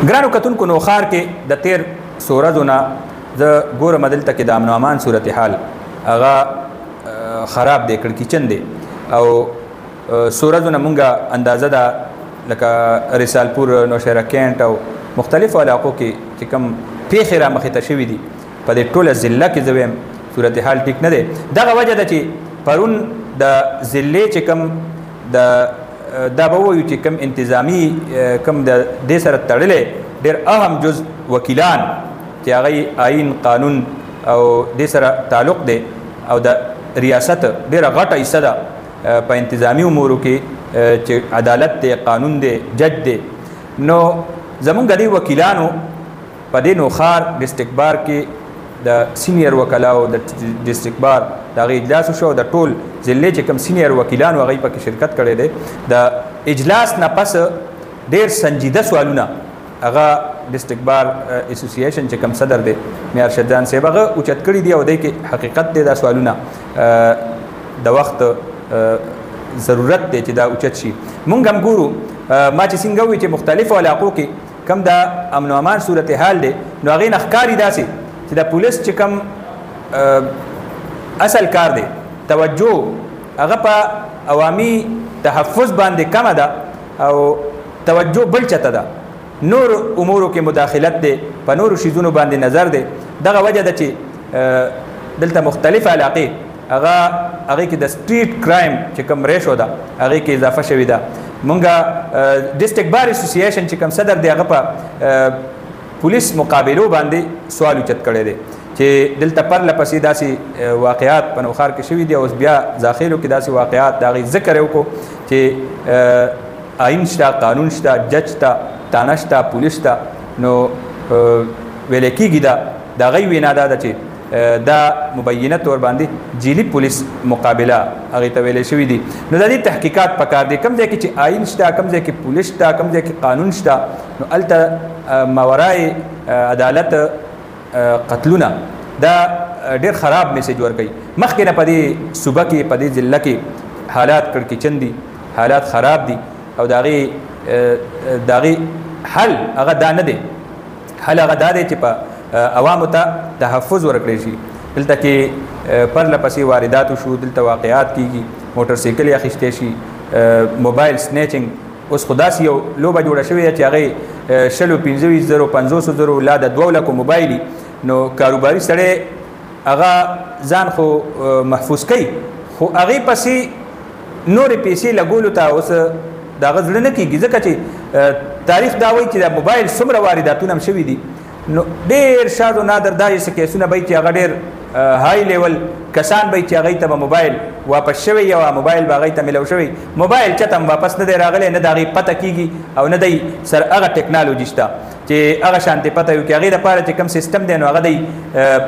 ګرانو کتونکو نو ښار کې د تیر څو ورځو نه زه ګورم دلته کې د امن امان صورتحال هغه خراب دی، کړکېچن دی او څو ورځو نه مونږه اندازه ده لکه رسالپور، نوشهره کینټ او مختلفو علاقو کې چې کوم پیښې رامخې ته شوي دي په دې ټوله ضلع کې زه وایم صورتحال ټیک نه دی. دغه وجه ده چې پرون د ضلعې چې کوم دا به ووایو چې کوم انتظامي کوم د دې سره تړلی ډېر اهم جز وکیلان چې هغه آئین قانون او دې سره تعلق دی او د ریاست ډېره غټه حصه ده په انتظامي امورو کې چې عدالت دی، قانون دی، جج دی. نو زمونږ د دې وکیلانو په دې نوښار ډسټرکټ بار کې د سینیر وکلاو د ډسټرکټ بار د هغې اجلاس وشو. د ټول ضلع چې کوم سینیر وکیلانو هغوی پکې شرکت کړی دی. د اجلاس نه پس ډېر سنجیده سوالونه هغه ډسټرکټ بار اسوسییشن چې کوم صدر دی معیار شدان صاحب هغه اوچت کړي دي او دی کې حقیقت دی دا سوالونه د وخت ضرورت دی چې دا اوچت شي. مونږ هم ګورو ما چې څنګه ووایي چې مختلفو علاقو کې کوم د امن و امان صورتحال دی نو هغې نه ښکاري داسې چې د پولیس چې کوم اصل کار دی توجه هغه په عوامي تحفظ باندې کمه ده او توجه بل چته ده، نور امورو کې مداخلت دی، په نورو شیزونو باندې نظر دی. دغه وجه ده چې دلته مختلف علاقې هغې کې د سټریټ کرایم چې کوم ریشو ده هغې کې اضافه شوې ده. مونږه ډسټرکټ بار اسوسییشن چې کوم صدر دی هغه په پولیس مقابلو باندې سوال اوچت کړی دی چې دلته پرله پسې داسې واقعات په نوښار کې شوي دي او اوس بیا داخلو کې داسې واقعات د هغې ذکر یې وکړو چې آئین شته، قانون شته، جج شته، تانه شته، پولیس شته. نو ویلی کېږي د هغوی وینا دا ده چې دا مبینه طور باندې جیلي پولیس مقابله هغې ته ویلی شوي دي. نو د دې تحقیقات پکار دی کوم ځای کې چې آئین شته، کوم ځای کې پولیس شته، کوم ځای کې قانون شته نو هلته ماورای عدالت قتلونه دا ډېر خراب میسیج ورکوي. مخکې نه په دې صوبه کې په دې ضلع کې حالات کړکېچن دي، حالات خراب دي او د هغې حل هغه دا نه دی. حل هغه دا دی چې په عوامو ته تحفظ ورکړی شي. دلته کې پرله پسې واردات وشو، دلته واقعات کېږي، موټر سایکل یې اخیستی شي، موبایل سنیچنګ. اوس خو داسې یو لوبه جوړه شوې ده چې هغې 25,000 50,000 لا د 2 لکو موبایل نو کاروباري سړی هغه ځان خو محفوظ کوي خو هغې پسې نورې پیسې لګولو ته اوس د هغه زړه نه کېږي ځکه چې تاریخ دا وایي چې د موبایل څومره وارداتونه هم شوي دي. نو ډېر شاد و نادر دا یې څه کیسونه به چې هغه ډېر های لیول کسان به چې هغوی ته به موبایل واپس شوی یا موبایل به هغوی ته میلو شوی، موبایل چته هم واپس نه دی راغلی، نه د هغې پته کېږي او نه دی سر هغه ټیکنالوجي شته چې هغه شانتې پته وي. که هغې دپاره چې کوم سیسټم دی نو هغه دی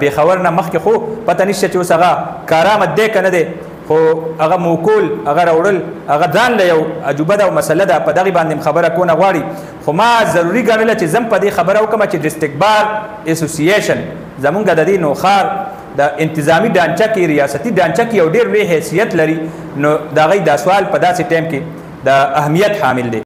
پېښور نه مخکې خو پته نشته چې اوس هغه کارآمد دی که نه دی، خو هغه موکول هغه راوړل هغه ځان له یو عجوبه ده او مسله ده، په دغې باندې خبره کونه غواړي. خو ما ضروري ګڼله چې زم په دې خبره وکړم چې ډسټرکټ بار اسوسییشن زمونږ د دې نوښار د انتظامي ډانچه کې، ریاستي ډانچه کې یو ډېر لوی حیثیت لري. نو د هغوی دا سوال په داسې ټایم کې د اهمیت حامل دی.